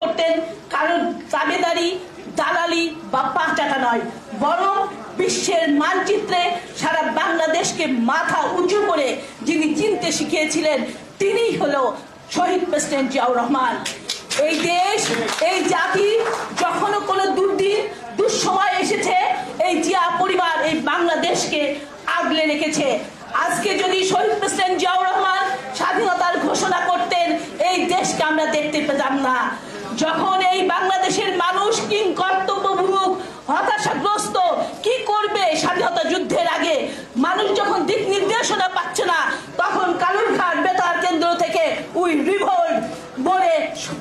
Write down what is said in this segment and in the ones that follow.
করতেন কারণ দাবিদারি দালালি বা পাঁচটা নয়, বরং বিশ্বের মানচিত্রে সারা বাংলাদেশকে মাথা উঁচু করে যিনি চিনতে শিখিয়েছিলেন তিনিই হলো শহীদ প্রেসিডেন্ট জিয়াউর রহমান। এই দেশ এই জাতি যখনও কোনো দুঃসময় এসেছে এই জিয়া পরিবার এই বাংলাদেশকে আগলে রেখেছে। আজকে যদি শহীদ প্রেসিডেন্ট জিয়াউর রহমান স্বাধীনতার ঘোষণা করতেন এই দেশকে আমরা দেখতে পেতাম না। যখন এই বাংলাদেশের মানুষ কিংকর্তব্যবিমুখ হতাশাগ্রস্ত, কি করবে স্বাধীনতা যুদ্ধের আগে মানুষ যখন দিক নির্দেশনা পাচ্ছে না, তখন কালুরঘাট বেতার কেন্দ্র থেকে উই রিভোল্ট বলে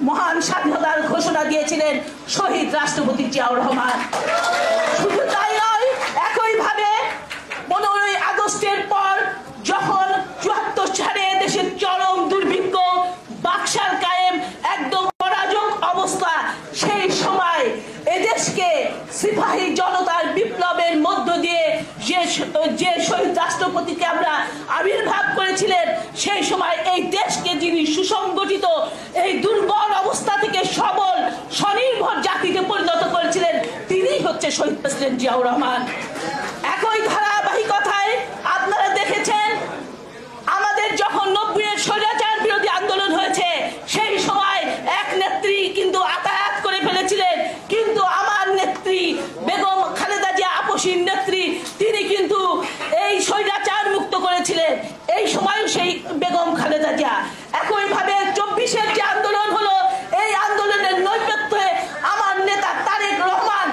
মহান স্বাধীনতার ঘোষণা দিয়েছিলেন শহীদ রাষ্ট্রপতি জিয়াউর রহমান। শুধু তাই নয়, একইভাবে 15ই আগস্টের পর যখন 74 সালে দেশের চরম দুর্ভিক্ষ, বাকশাল কায়েম, একদম অরাজক অবস্থা, সেই সময় এদেশকে সিপাহী জনতার বিপ্লবের মধ্য দিয়ে যে শহীদ রাষ্ট্রপতিকে আমরা আবির্ভাব করেছিলেন, সেই সময় এই দেশকে যিনি সুসংগঠিত এই দুর্বল অবস্থা থেকে সবল স্বনির্ভর জাতিতে পরিণত করেছিলেন তিনিই হচ্ছে শহীদ প্রেসিডেন্ট জিয়াউর রহমান। একই ধারাবাহিকতায় আপনারা দেখেছেন আমাদের যখন 90-এর স্বৈরাচার বিরোধী আন্দোলন হয়েছে সেই সময় এক নেত্রী কিন্তু আতায়াত করে ফেলেছিলেন, কিন্তু আমার নেত্রী বেগম খালেদা জিয়া আপসীর নেত্রী তিনি কিন্তু এই স্বৈরাচার মুক্ত করেছিলেন, এই সময়ও সেই বেগম খালেদা জিয়া। একইভাবে 24-এর যে আন্দোলন হলো এই আন্দোলনের নৈপথ্যে আমার নেতা তারেক রহমান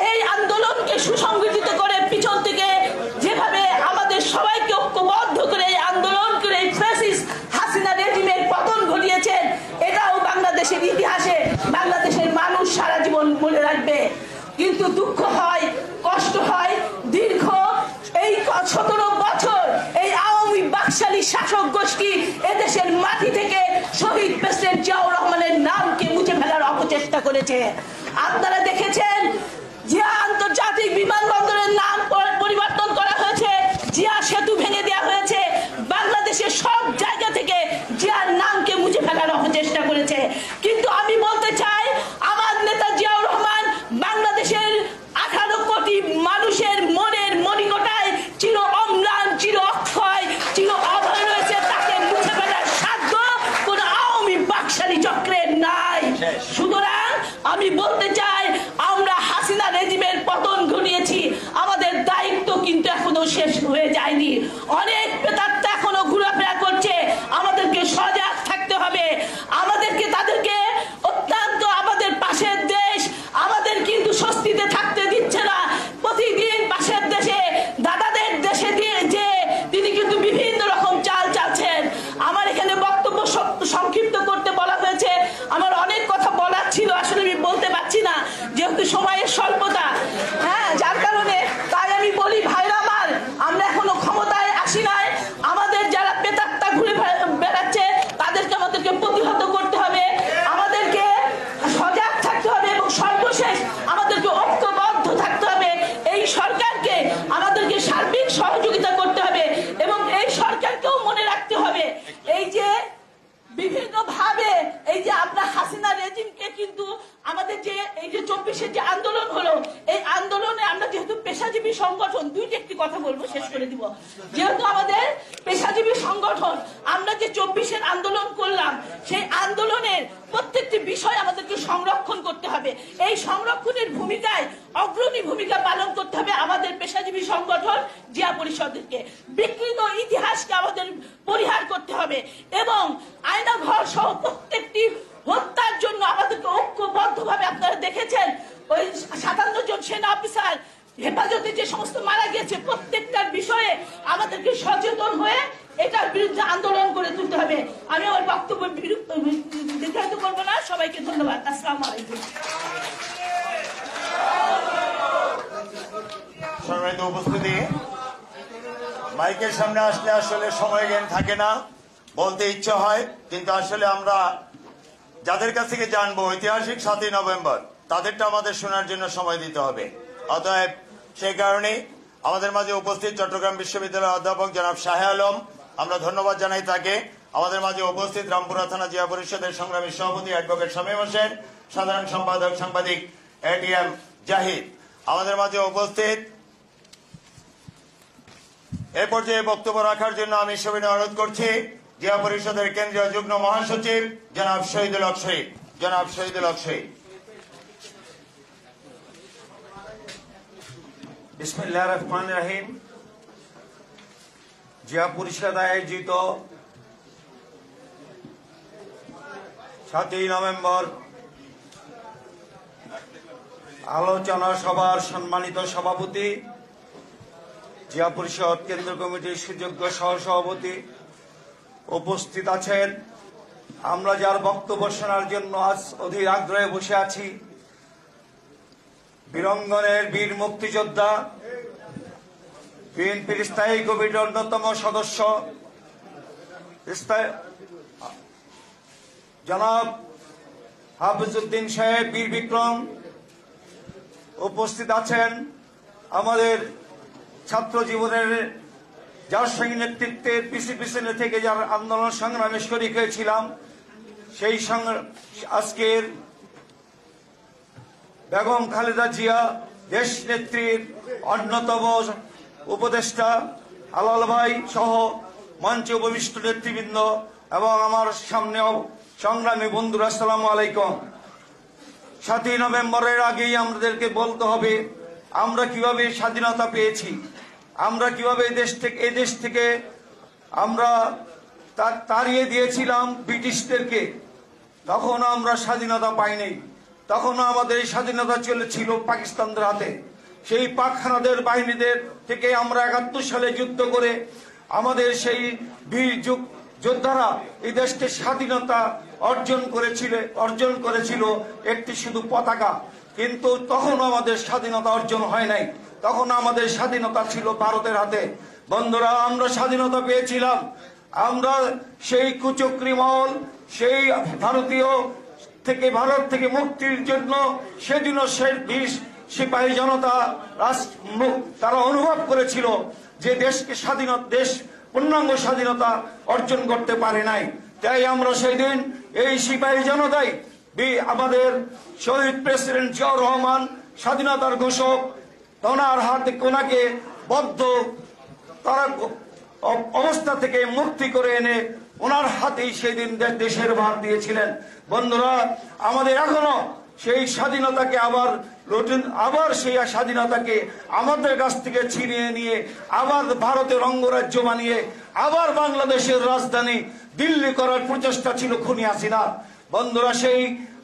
এই আন্দোলনকে সুসংগঠিত করে পিছন থেকে যেভাবে আমাদের সবাইকে ঐক্যবদ্ধ করে এই আন্দোলন করে ফ্যাসিস্ট হাসিনা রেজিমের পতন ঘটিয়েছেন, এটাও বাংলাদেশের ইতিহাসে বাংলাদেশের মানুষ সারা জীবন মনে রাখবে। কিন্তু দুঃখ হয়, কষ্ট হয়, দীর্ঘ এই 17 বছর এই আওয়ামী বাকশালী শাসক গোষ্ঠী এদেশের মাটি থেকে শহীদ প্রেসিডেন্ট জিয়াউর রহমানের নামকে মুছে ফেলার অপচেষ্টা করেছে। আপনারা দেখেছেন জিয়া আন্তর্জাতিক বিমানবন্দরের নাম পরিবর্তন করা হয়েছে, জিয়া সেতু ভেঙে দেওয়া হয়েছে, বাংলাদেশের সব জায়গা থেকে জিয়ার নামকে মুছে ফেলার অপচেষ্টা করেছে। কিন্তু আমি বলতে চাই আমার নেতা জিয়াউর রহমান বাংলাদেশের 18 কোটি মানুষের মনের মণিকোঠায় চির অম্লান, চির অক্ষয়, চির অভয় রয়েছে, তাকে মুছে ফেলার সাধ্য কোন আওয়ামী বাকশালী চক্রের নাই। সুতরাং আমি বলতে চাই আমরা হাসিনা রেজিমের পতন ঘটিয়েছি, আমাদের দায়িত্ব কিন্তু এখনো শেষ হয়ে যায়নি। অনেক প্রেতাত্মা এখনো ঘোরাফেরা করছে, আমাদেরকে সজাগ থাকতে হবে, আমাদেরকে তাদেরকে অত্যন্ত আমাদের পাশের দেশ আমাদের কিন্তু স্বস্তিতে থাকতে দিচ্ছে না। প্রতিদিন পাশের দেশে দাদাদের দেশে দিয়ে যে তিনি কিন্তু বিভিন্ন রকম চাল চালছেন। আমার এখানে বক্তব্য সংক্ষিপ্ত করতে বলা হয়েছে, আমার অনেক কথা বলার ছিল, আসলে আমি বলতে পারছি না যেহেতু সময়ের স্বল্পতা, যার কারণে তাই আমি বলি ভাইরা আমার, আমরা এখনো ক্ষমতায় আসি নাই, আমাদের যারা পেতাত্তা ঘুরে বেড়াচ্ছে তাদেরকে আমাদেরকে প্রতিহত করতে হবে, আমাদেরকে সজাগ থাকতে হবে এবং সর্বশেষ আমাদেরকে ঐক্যবদ্ধ থাকতে হবে। এই সরকারকে আমাদেরকে সার্বিক সহযোগিতা করতে হবে এবং এই সরকারকেও মনে রাখতে হবে এই যে বিভিন্ন ভাবে এই যে আপনার হাসিনা রেজিমকে কিন্তু আমাদের যে এই যে 24-এর যে আন্দোলন হলো এই আন্দোলনে আমরা যেহেতু পেশাজীবী সংগঠন, একটি কথা বলবো শেষ করে দিব, যেহেতু আমাদের পেশাজীবী সংগঠন আমরা যে 24-এর আন্দোলন করলাম সেই আন্দোলনের প্রত্যেকটি বিষয় আমাদেরকে সংরক্ষণ করতে হবে। এই সংরক্ষণের ভূমিকায় অগ্রণী ভূমিকা পালন করতে হবে আমাদের পেশাজীবী সংগঠন জিয়া পরিষদকে। বিকৃত ইতিহাসকে আমাদের পরিহার করতে হবে এবং আয়নাঘর সহ প্রত্যেকটি হত্যার জন্য আমাদেরকে ঐক্যবদ্ধভাবে, আপনারা দেখেছেন ওই 57 জন সেনা অফিসার হেফাজতে যে সমস্ত মারা গেছে, প্রত্যেকটার বিষয়ে আমাদেরকে সচেতন হয়ে এটার বিরুদ্ধে আন্দোলন করে তুলতে হবে। আমি আমার বক্তব্য দীর্ঘায়িত করবো না, সবাইকে ধন্যবাদ। আসসালামু আলাইকুম। সম্মানিত উপস্থিতি, মাইকের সামনে আসলে আসলে সময় জ্ঞান থাকে না, বলতে ইচ্ছে হয়, কিন্তু আসলে আমরা যাদের কাছ থেকে জানবো ঐতিহাসিক 7ই নভেম্বর তাদেরটা আমাদের শোনার জন্য সময় দিতে হবে। অতএব সেই কারণে আমাদের মাঝে উপস্থিত চট্টগ্রাম বিশ্ববিদ্যালয়ের অধ্যাপক জনাব শাহে আলম, আমরা ধন্যবাদ জানাই তাকে। আমাদের মাঝে উপস্থিত রামপুরা থানা জিয়া পরিষদের সংগ্রামী সভাপতি অ্যাডভোকেট শামীম হোসেন, সাধারণ সম্পাদক সাংবাদিক এটিএম জাহিদ। আমাদের মাঝে উপস্থিত এ পর্যায়ে বক্তব্য রাখার জন্য আমি সবিনয় অনুরোধ করছি জিয়া পরিষদের কেন্দ্রীয় যুগ্ম মহাসচিব জনাব শহীদুল হক শহীদ। জনাব শহীদুল হক শহীদ। বিসমিল্লাহির রহমানির রহিম। জিয়া পরিষদ আয়োজিত 7ই নভেম্বর আলোচনা সভার সম্মানিত সভাপতি, জিয়া পরিষদ কেন্দ্র কমিটির সুযোগ্য সহসভাপতি উপস্থিত আছেন। আমরা যার বক্তব্য শোনার জন্য আজ অধীর আগ্রহে বসে আছি, বীরঙ্গনের বীর মুক্তিযোদ্ধা, বিএনপির স্থায়ী কমিটির অন্যতম সদস্য জনাব হাফিজউদ্দিন সাহেব বীর বিক্রম উপস্থিত আছেন। আমাদের ছাত্র জীবনের যার সঙ্গে নেতৃত্বের পিছনে থেকে যার আন্দোলন সংগ্রামে শরীক হয়েছিলাম, সেই আজকের বেগম খালেদা জিয়া দেশ নেত্রীর অন্যতম উপদেষ্টা আলাল ভাই সহ মঞ্চে উপবিষ্ট নেতৃবৃন্দ এবং আমার সামনেও সংগ্রামী বন্ধুরা, আসসালামু আলাইকুম। 7ই নভেম্বরের আগেই আমাদেরকে বলতে হবে আমরা কিভাবে স্বাধীনতা পেয়েছি, আমরা কিভাবে এই দেশ থেকে আমরা তাড়িয়ে দিয়েছিলাম ব্রিটিশদেরকে। তখনও আমরা স্বাধীনতা পাইনি, তখনও আমাদের এই স্বাধীনতা ছিল পাকিস্তানদের হাতে। সেই পাক হানাদার বাহিনীদের থেকে আমরা 71 সালে যুদ্ধ করে আমাদের সেই বীর যোদ্ধারা এই দেশকে স্বাধীনতা অর্জন করেছিল একটি শুধু পতাকা। কিন্তু তখনও আমাদের স্বাধীনতা অর্জন হয় নাই, তখন আমাদের স্বাধীনতা ছিল ভারতের হাতে। বন্ধুরা, আমরা স্বাধীনতা পেয়েছিলাম, আমরা সেই কুচক্রী মহল, সেই ভারত থেকে মুক্তির জন্য সেদিন সিপাহী জনতা তারা অনুভব করেছিল যে দেশ পূর্ণাঙ্গ স্বাধীনতা অর্জন করতে পারে নাই। তাই আমরা সেই দিন এই সিপাহী জনতাই আমাদের শহীদ প্রেসিডেন্ট জিয়াউর রহমান স্বাধীনতার ঘোষক, ওনার হাতে ওনাকে বদ্ধ তারা অবস্থা থেকে মুক্তি করে এনে ওনার হাতেই সেই দিন দেশের ভার দিয়েছিলেন। বন্ধুরা, আমাদের এখনো সেই স্বাধীনতাকে আবার সেই স্বাধীনতাকে আমাদের কাছ থেকে ছিনিয়ে নিয়ে আবার ভারতের অঙ্গরাজ্য বানিয়ে আবার বাংলাদেশের রাজধানী দিল্লি করার প্রচেষ্টা ছিল খুনি হাসিনার। বন্ধুরা, সেই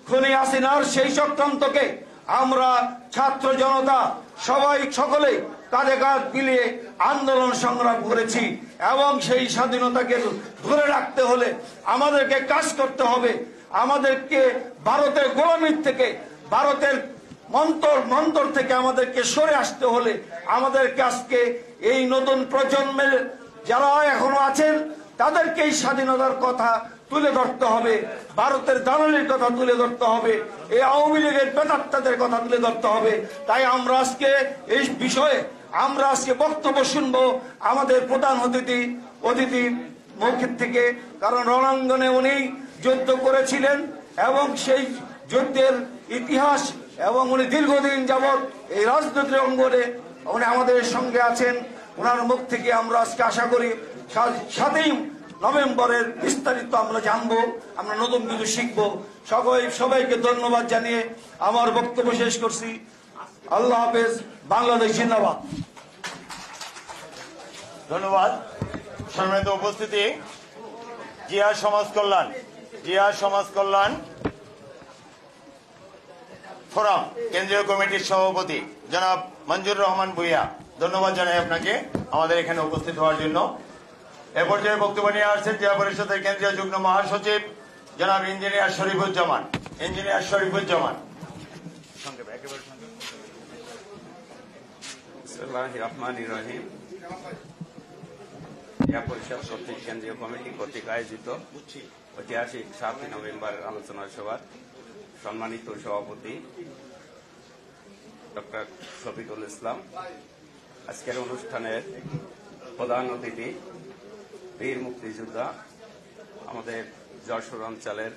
খুনি হাসিনার সেই চক্রান্তকে আমরা ছাত্র জনতা সকলে কাঁধে কাঁধ মিলিয়ে আন্দোলন সংগ্রাম করেছি এবং সেই স্বাধীনতাকে ধরে রাখতে হলে আমাদেরকে কাজ করতে হবে। আমাদেরকে ভারতের গোলামির থেকে, ভারতের মন্তর থেকে আমাদেরকে সরে আসতে হলে আমাদেরকে আজকে এই নতুন প্রজন্মের যারা এখনো আছেন তাদেরকে এই স্বাধীনতার কথা তুলে ধরতে হবে, ভারতের দালালির কথা তুলে ধরতে হবে, এই আওয়ামী লীগের প্রেতাত্মাদের কথা তুলে ধরতে হবে। তাই আমরা আজকে এই বিষয়ে বক্তব্য শুনবো আমাদের প্রধান অতিথি মৌখিক থেকে, কারণ রণাঙ্গনে উনি যুদ্ধ করেছিলেন এবং সেই যুদ্ধের ইতিহাস এবং উনি দীর্ঘদিন যাবৎ এই রাজনৈতিক অঙ্গনে উনি আমাদের সঙ্গে আছেন। ওনার মুখ থেকে আমরা আজকে আশা করি 7ই নভেম্বরের বিস্তারিত আমরা জানবো, আমরা নতুন কিছু শিখবো। সবাইকে ধন্যবাদ জানিয়ে আমার বক্তব্য শেষ করছি। আল্লাহ হাফেজ। বাংলাদেশ জিন্দাবাদ। ধন্যবাদ। সম্মানিত উপস্থিতি, জিয়া সমাজ কল্যাণ ফোরাম কেন্দ্রীয় কমিটির সভাপতি জনাব মঞ্জুর রহমান ভূঁইয়া, ধন্যবাদ জানাই আপনাকে আমাদের এখানে উপস্থিত হওয়ার জন্য। এ পর্যায়ে বক্তব্য নিয়ে আসছেন জিয়া পরিষদের কেন্দ্রীয় যুগ্ম মহাসচিব জনাব ইঞ্জিনিয়ার শরীফুজ্জামান। বিসমিল্লাহির রহমানির রহিম। জিয়া পরিষদ কর্তৃক কেন্দ্রীয় কমিটি কর্তৃক আয়োজিত ঐতিহাসিক 7ই নভেম্বরের আলোচনা সভার সম্মানিত সভাপতি ডক্টর শফিকুল ইসলাম, আজকের অনুষ্ঠানের প্রধান অতিথি বীর মুক্তিযোদ্ধা আমাদের যশোর অঞ্চলের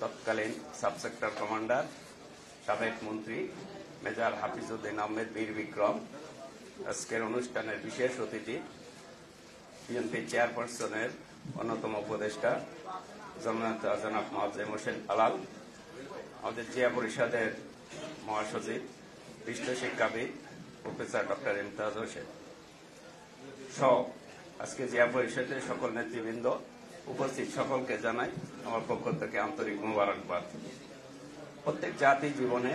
তৎকালীন সাবসেক্টর কমান্ডার সাবেক মন্ত্রী মেজর হাফিজউদ্দিন আহমেদ বীর বিক্রম, আজকের অনুষ্ঠানের বিশেষ অতিথি বিএনপি চেয়ারপারসনের অন্যতম উপদেষ্টা জনাব মোয়াজ্জেম হোসেন আলাল, আমাদের জিয়া পরিষদের মহাসচিব বিশ্ব শিক্ষাবিদ প্রফেসর ডক্টর ইমতাজ হোসেন সহ আজকে জিয়া পরিষদের সকল নেতৃবৃন্দ উপস্থিত সকলকে জানাই আমার পক্ষ থেকে আন্তরিক মোবারকবাদ। প্রত্যেক জাতির জীবনে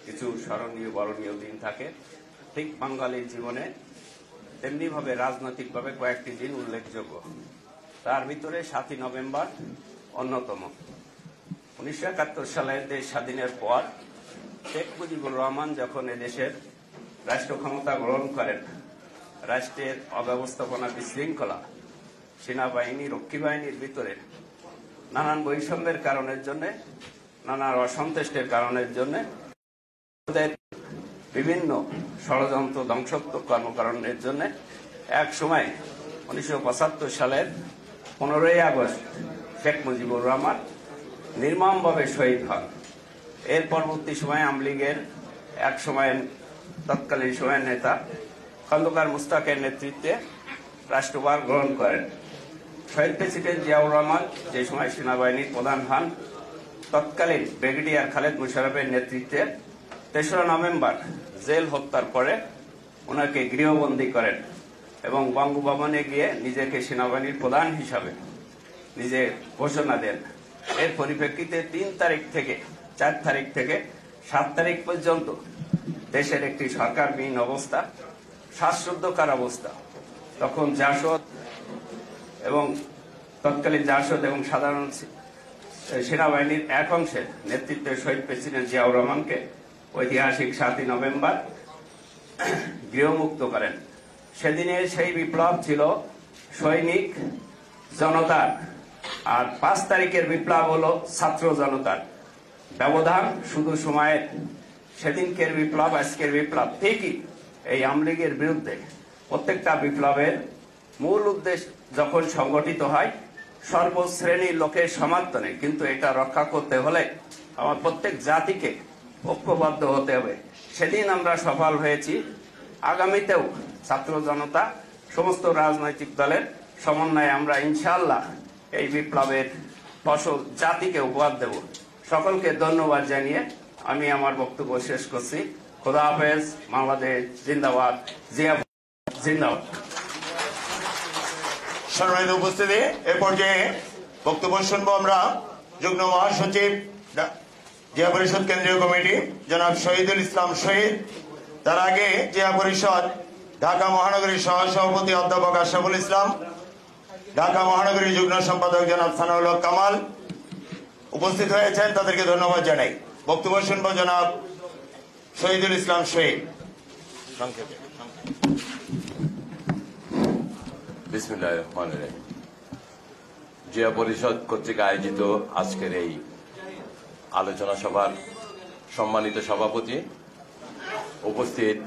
কিছু স্মরণীয় বরণীয় দিন থাকে, ঠিক বাঙালির জীবনে তেমনি ভাবে রাজনৈতিকভাবে কয়েকটি দিন উল্লেখযোগ্য। তার ভিতরে 7ই নভেম্বর অন্যতম। 1971 সালের দেশ স্বাধীনের পর শেখ মুজিবুর রহমান যখন এদেশের রাষ্ট্র ক্ষমতা গ্রহণ করেন, রাষ্ট্রের অব্যবস্থাপনা, বিশৃঙ্খলা, সেনাবাহিনী, রক্ষী বাহিনীর ভিতরে নানান বৈষম্যের কারণের জন্য, নানান অসন্তুষ্টের কারণের জন্য বিভিন্ন ষড়যন্ত্র, ধ্বংসাত্মক কর্মকাণ্ডের জন্য এক সময় 1975 সালের 15ই আগস্ট শেখ মুজিবুর রহমান নির্মমভাবে শহীদ হন। এর পরবর্তী সময়ে আওয়ামী লীগের এক সময়ের তৎকালীন সময়ের নেতা খন্দকার মুস্তাকের নেতৃত্বে রাষ্ট্রভার গ্রহণ করেন। শহীদ প্রেসিডেন্ট জিয়াউর রহমান যে সময় সেনাবাহিনীর প্রধান হন, তৎকালীন ব্রিগেডিয়ার খালেদ মোশাররফের নেতৃত্বে 3রা নভেম্বর জেল হত্যার পরে ওনাকে গৃহবন্দী করেন এবং বঙ্গভবনে গিয়ে নিজেকে সেনাবাহিনীর প্রধান হিসাবে নিজে ঘোষণা দেন। এর পরিপ্রেক্ষিতে 3 তারিখ থেকে 4 তারিখ থেকে 7 তারিখ পর্যন্ত দেশের একটি সরকারবিহীন অবস্থা, শ্বাসরুদ্ধকর অবস্থা। তখন জাসদ এবং তৎকালীন জাসদ এবং সাধারণ সেনাবাহিনীর এক অংশের নেতৃত্বে শহীদ প্রেসিডেন্ট জিয়াউর রহমানকে ঐতিহাসিক 7ই নভেম্বর গৃহমুক্ত করেন। সেদিনের সেই বিপ্লব ছিল সৈনিক জনতার, আর 5 তারিখের বিপ্লব হলো ছাত্র জনতার। ব্যবধান শুধু সময়ের। সেদিনকের বিপ্লব, আজকের বিপ্লব ঠিকই এই আওয়ামী লীগের বিরুদ্ধে। প্রত্যেকটা বিপ্লবের মূল উদ্দেশ্য যখন সংগঠিত হয় সর্বশ্রেণীর লোকের সমর্থনে, কিন্তু এটা রক্ষা করতে হলে আমার প্রত্যেক জাতিকে ঐক্যবদ্ধ হতে হবে। সেদিন আমরা সফল হয়েছি। আগামীতেও ছাত্র জনতা, সমস্ত রাজনৈতিক দলের সমন্বয়ে আমরা ইনশাআল্লাহ এই বিপ্লবের ফসল জাতিকে উপহার দেব। সকলকে ধন্যবাদ জানিয়ে আমি আমার বক্তব্য শেষ করছি। খোদা হাফেজ। বাংলাদেশ জিন্দাবাদ। জিয়া জিন্দাবাদ। সম্মানিত উপস্থিতি, এ পর্যায়ে বক্তব্য শুনবো আমরা যুগ্ম মহাসচিব জিয়া পরিষদ কেন্দ্রীয় কমিটি জনাব শহীদুল ইসলাম শহীদ। তার আগে জিয়া পরিষদ ঢাকা মহানগরীর সহসভাপতি অধ্যাপক আশরাফুল ইসলাম, ঢাকা মহানগরীর যুগ্ম সম্পাদক জনাব সানাউল হক কামাল উপস্থিত হয়েছেন, তাদেরকে ধন্যবাদ জানাই। বক্তব্য শুনবো জনাব শহীদুল ইসলাম শহীদ। সংক্ষেপে। বিসমিল্লাহির রহমানির রহিম। জিয়া পরিষদ কর্তৃক আয়োজিত আজকের এই আলোচনা সভার সম্মানিত সভাপতি, উপস্থিত